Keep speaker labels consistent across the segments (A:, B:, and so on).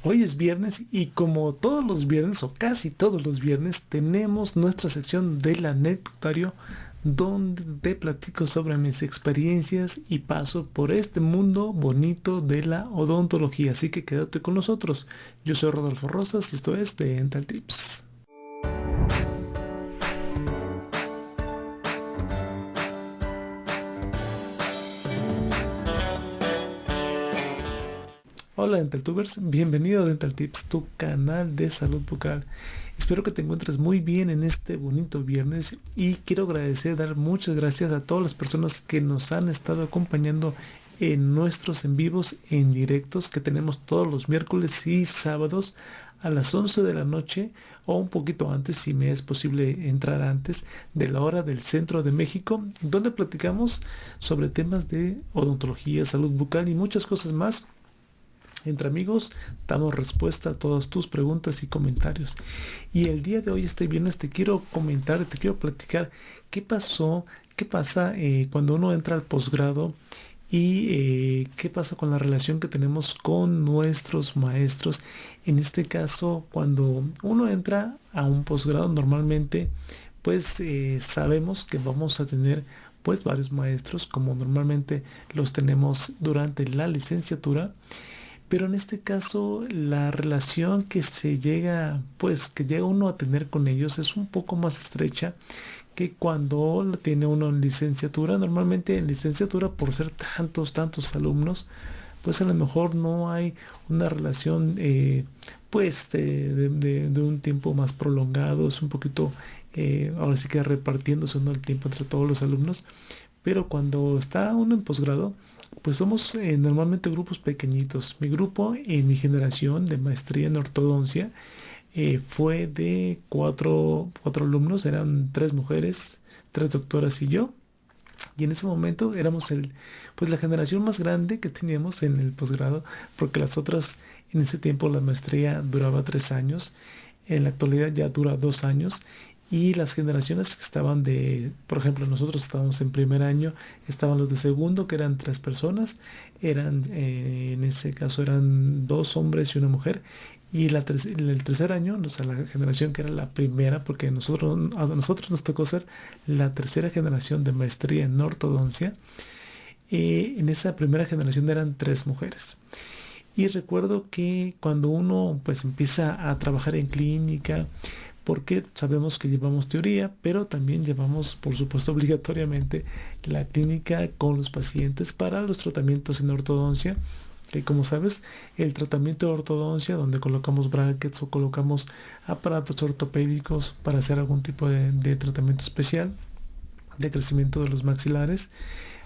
A: Hoy es viernes y como todos los viernes o casi todos los viernes tenemos nuestra sección del anecdotario donde te platico sobre mis experiencias y paso por este mundo bonito de la odontología. Así que quédate con nosotros. Yo soy Rodolfo Rosas y esto es The Dental Tips. Hola DentalTubers, bienvenido a Dental Tips, tu canal de salud bucal. Espero que te encuentres muy bien en este bonito viernes y quiero dar muchas gracias a todas las personas que nos han estado acompañando en nuestros en vivos, en directos que tenemos todos los miércoles y sábados a las 11 de la noche o un poquito antes, si me es posible entrar antes de la hora del centro de México, donde platicamos sobre temas de odontología, salud bucal y muchas cosas más. Entre amigos, damos respuesta a todas tus preguntas y comentarios. Y el día de hoy, este viernes, te quiero comentar, te quiero platicar qué pasó, qué pasa cuando uno entra al posgrado y qué pasa con la relación que tenemos con nuestros maestros. En este caso, cuando uno entra a un posgrado, normalmente, pues sabemos que vamos a tener pues varios maestros, como normalmente los tenemos durante la licenciatura. Pero en este caso, la relación que se llega, pues que llega uno a tener con ellos es un poco más estrecha que cuando la tiene uno en licenciatura. Normalmente en licenciatura, por ser tantos alumnos, pues a lo mejor no hay una relación, pues de un tiempo más prolongado. Es un poquito, ahora sí que repartiéndose uno el tiempo entre todos los alumnos. Pero cuando está uno en posgrado, pues somos normalmente grupos pequeñitos. Mi grupo en mi generación de maestría en ortodoncia fue de cuatro alumnos, eran tres mujeres, tres doctoras y yo. Y en ese momento éramos pues la generación más grande que teníamos en el posgrado, porque las otras, en ese tiempo la maestría duraba 3 años, en la actualidad ya dura 2 años. Y las generaciones que estaban por ejemplo, nosotros estábamos en primer año, estaban los de segundo, que eran tres personas, en ese caso eran dos hombres y una mujer, y el tercer año, o sea, la generación que era la primera, porque a nosotros nos tocó ser la tercera generación de maestría en ortodoncia, en esa primera generación eran tres mujeres. Y recuerdo que cuando uno pues empieza a trabajar en clínica, porque sabemos que llevamos teoría, pero también llevamos, por supuesto, obligatoriamente la clínica con los pacientes para los tratamientos en ortodoncia. Que como sabes, el tratamiento de ortodoncia, donde colocamos brackets o colocamos aparatos ortopédicos para hacer algún tipo de tratamiento especial de crecimiento de los maxilares,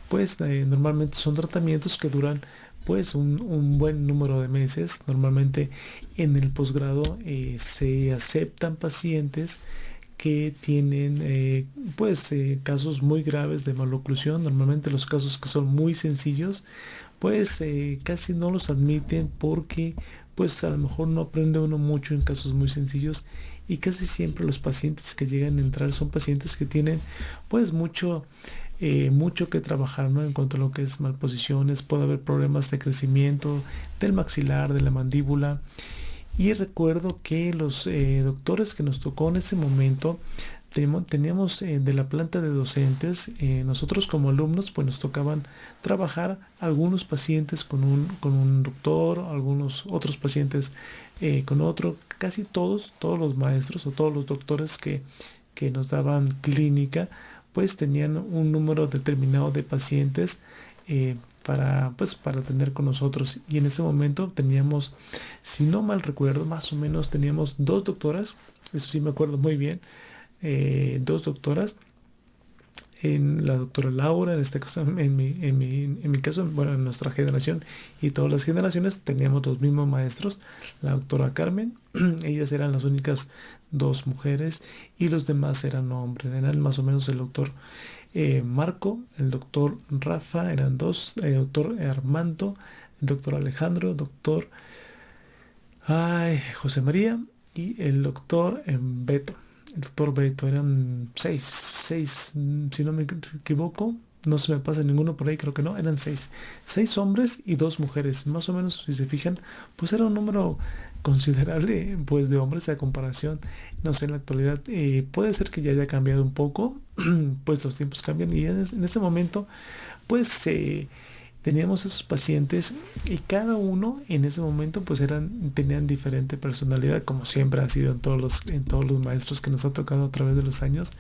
A: pues normalmente son tratamientos que duran pues un buen número de meses. Normalmente en el posgrado se aceptan pacientes que tienen casos muy graves de maloclusión. Normalmente los casos que son muy sencillos pues casi no los admiten porque pues a lo mejor no aprende uno mucho en casos muy sencillos, y casi siempre los pacientes que llegan a entrar son pacientes que tienen pues mucho que trabajar, ¿no? En cuanto a lo que es malposiciones, puede haber problemas de crecimiento del maxilar, de la mandíbula. Y recuerdo que los doctores que nos tocó en ese momento, teníamos de la planta de docentes, nosotros como alumnos, pues nos tocaban trabajar algunos pacientes con un doctor, algunos otros pacientes con otro. Casi todos los maestros o todos los doctores que nos daban clínica, pues tenían un número determinado de pacientes para atender con nosotros. Y en ese momento teníamos, si no mal recuerdo, más o menos teníamos dos doctoras, eso sí me acuerdo muy bien, dos doctoras, en la doctora Laura, en este caso, en mi caso, bueno, en nuestra generación y todas las generaciones teníamos los mismos maestros, la doctora Carmen. Ellas eran las únicas dos mujeres y los demás eran hombres. Eran más o menos el doctor Marco, el doctor Rafa, eran dos, el doctor Armando, el doctor Alejandro, José María, y el doctor Beto. El doctor Beto, eran seis, si no me equivoco, no se me pasa ninguno por ahí, creo que no, eran seis hombres y dos mujeres, más o menos, si se fijan, pues era un número considerable pues de hombres a comparación. No sé, en la actualidad puede ser que ya haya cambiado un poco, pues los tiempos cambian y en ese momento pues teníamos esos pacientes y cada uno en ese momento pues tenían diferente personalidad, como siempre ha sido en todos los maestros que nos ha tocado a través de los años.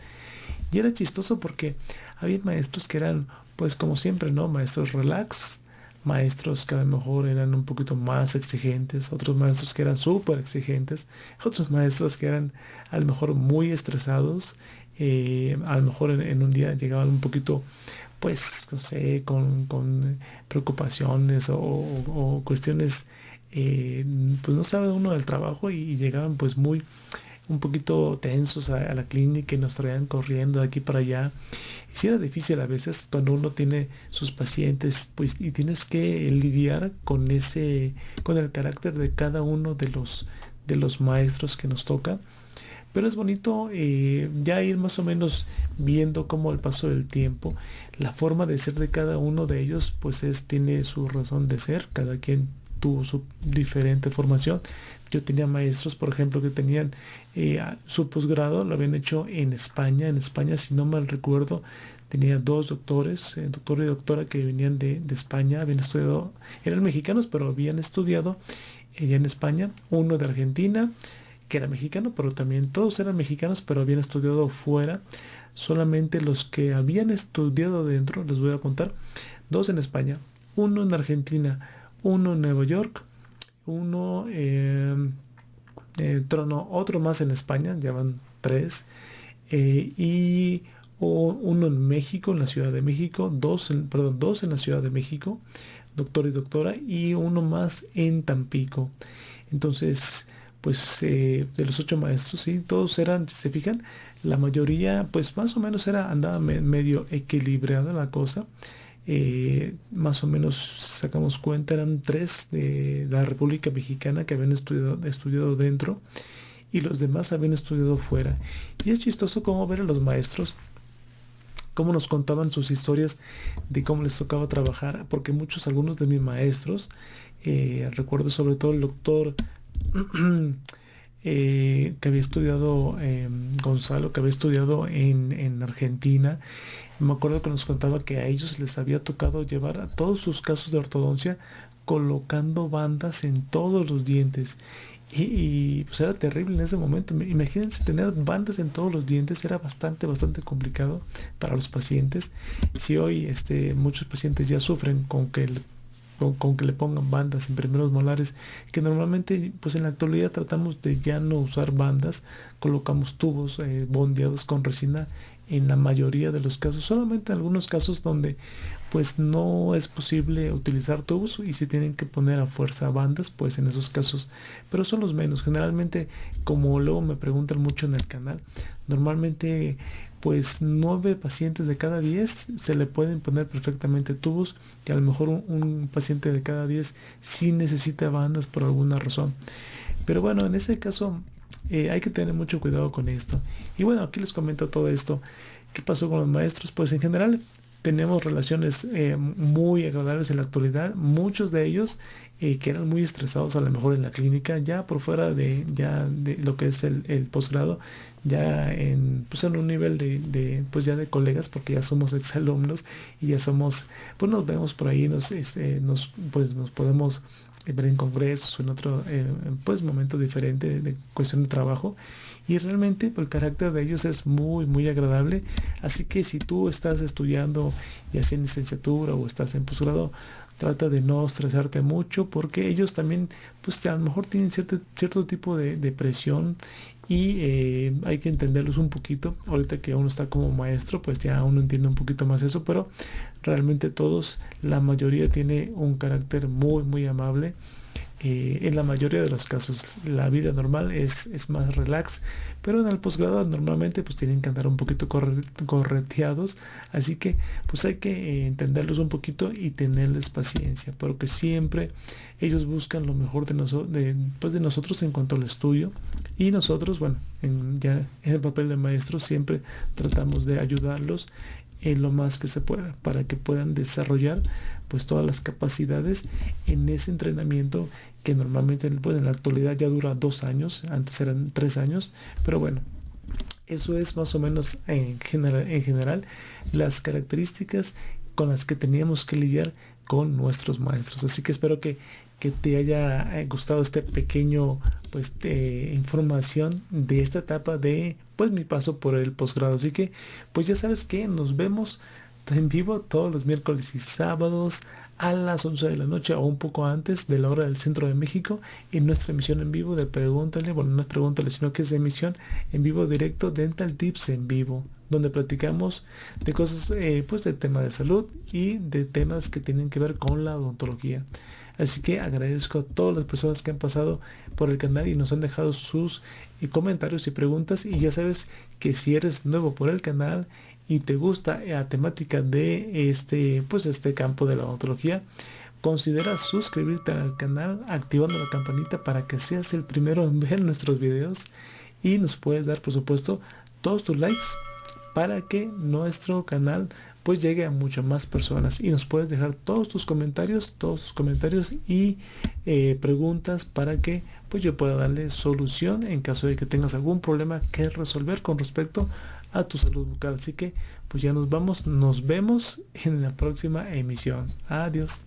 A: Y era chistoso porque había maestros que eran, pues como siempre, ¿no? Maestros relax, maestros que a lo mejor eran un poquito más exigentes, otros maestros que eran súper exigentes, otros maestros que eran a lo mejor muy estresados, a lo mejor en un día llegaban un poquito, pues, no sé, con preocupaciones o cuestiones, pues no sabe uno del trabajo y llegaban pues muy un poquito tensos a la clínica y nos traían corriendo de aquí para allá. Y sí era difícil a veces cuando uno tiene sus pacientes, pues, y tienes que lidiar con el carácter de cada uno de los maestros que nos toca. Pero es bonito ya ir más o menos viendo cómo al paso del tiempo, la forma de ser de cada uno de ellos, pues tiene su razón de ser. Cada quien tuvo su diferente formación. Yo tenía maestros, por ejemplo, que tenían su posgrado, lo habían hecho en España. En España, si no mal recuerdo, tenía dos doctores, doctor y doctora que venían de España, habían estudiado, eran mexicanos, pero habían estudiado allá en España. Uno de Argentina, que era mexicano, pero también todos eran mexicanos, pero habían estudiado fuera. Solamente los que habían estudiado dentro, les voy a contar, dos en España, uno en Argentina, uno en Nueva York, uno, no, otro más en España, ya van tres, y uno en México, en la Ciudad de México, perdón, dos en la Ciudad de México, doctor y doctora, y uno más en Tampico. Entonces, pues de los ocho maestros, sí, todos eran, si se fijan, la mayoría, pues más o menos andaba medio equilibrada la cosa. Más o menos sacamos cuenta, eran tres de la República Mexicana que habían estudiado dentro y los demás habían estudiado fuera. Y es chistoso cómo ver a los maestros, cómo nos contaban sus historias de cómo les tocaba trabajar, porque algunos de mis maestros, recuerdo sobre todo el doctor que había estudiado, Gonzalo, que había estudiado en Argentina. Me acuerdo que nos contaba que a ellos les había tocado llevar a todos sus casos de ortodoncia colocando bandas en todos los dientes. Pues era terrible en ese momento. Imagínense tener bandas en todos los dientes, era bastante complicado para los pacientes. Si hoy muchos pacientes ya sufren con que le pongan bandas en primeros molares, que normalmente pues en la actualidad tratamos de ya no usar bandas, colocamos tubos bondeados con resina en la mayoría de los casos, solamente en algunos casos donde pues no es posible utilizar tubos y se tienen que poner a fuerza bandas, pues en esos casos, pero son los menos. Generalmente, como luego me preguntan mucho en el canal, normalmente pues 9 pacientes de cada 10 se le pueden poner perfectamente tubos y a lo mejor un paciente de cada 10 sí necesita bandas por alguna razón. Pero bueno, en ese caso hay que tener mucho cuidado con esto. Y bueno, aquí les comento todo esto. ¿Qué pasó con los maestros? Pues en general tenemos relaciones muy agradables en la actualidad. Muchos de ellos que eran muy estresados a lo mejor en la clínica, ya por fuera de lo que es el posgrado, ya pues en un nivel pues ya de colegas, porque ya somos exalumnos y ya somos, pues nos vemos por ahí, pues nos podemos ver en congresos o en otro pues momento diferente de cuestión de trabajo. Y realmente pues, el carácter de ellos es muy agradable. Así que si tú estás estudiando, ya sea en licenciatura o estás en posgrado, trata de no estresarte mucho, porque ellos también pues a lo mejor tienen cierto tipo de presión y hay que entenderlos un poquito. Ahorita que uno está como maestro, pues ya uno entiende un poquito más eso, pero realmente la mayoría tiene un carácter muy amable. En la mayoría de los casos la vida normal es más relax, pero en el posgrado normalmente pues tienen que andar un poquito correteados, así que pues hay que entenderlos un poquito y tenerles paciencia, porque siempre ellos buscan lo mejor pues, de nosotros en cuanto al estudio, y nosotros, bueno, ya en el papel de maestro siempre tratamos de ayudarlos lo más que se pueda para que puedan desarrollar pues todas las capacidades en ese entrenamiento que normalmente pues, en la actualidad ya dura 2 años, antes eran 3 años, pero bueno, eso es más o menos en general las características con las que teníamos que lidiar con nuestros maestros. Así que espero que te haya gustado este pequeño pues información de esta etapa de pues mi paso por el posgrado. Así que pues ya sabes que nos vemos en vivo todos los miércoles y sábados a las 11 de la noche o un poco antes de la hora del centro de México en nuestra emisión en vivo de Pregúntale, bueno, no es Pregúntale, sino que es de emisión en vivo directo Dental Tips en vivo, donde platicamos de cosas, pues del tema de salud y de temas que tienen que ver con la odontología. Así que agradezco a todas las personas que han pasado por el canal y nos han dejado sus comentarios y preguntas. Y ya sabes que si eres nuevo por el canal y te gusta la temática de pues este campo de la odontología, considera suscribirte al canal activando la campanita para que seas el primero en ver nuestros videos y nos puedes dar por supuesto todos tus likes para que nuestro canal pues llegue a muchas más personas, y nos puedes dejar todos tus comentarios y preguntas para que pues yo pueda darle solución en caso de que tengas algún problema que resolver con respecto a tu salud bucal. Así que pues ya nos vemos en la próxima emisión. Adiós.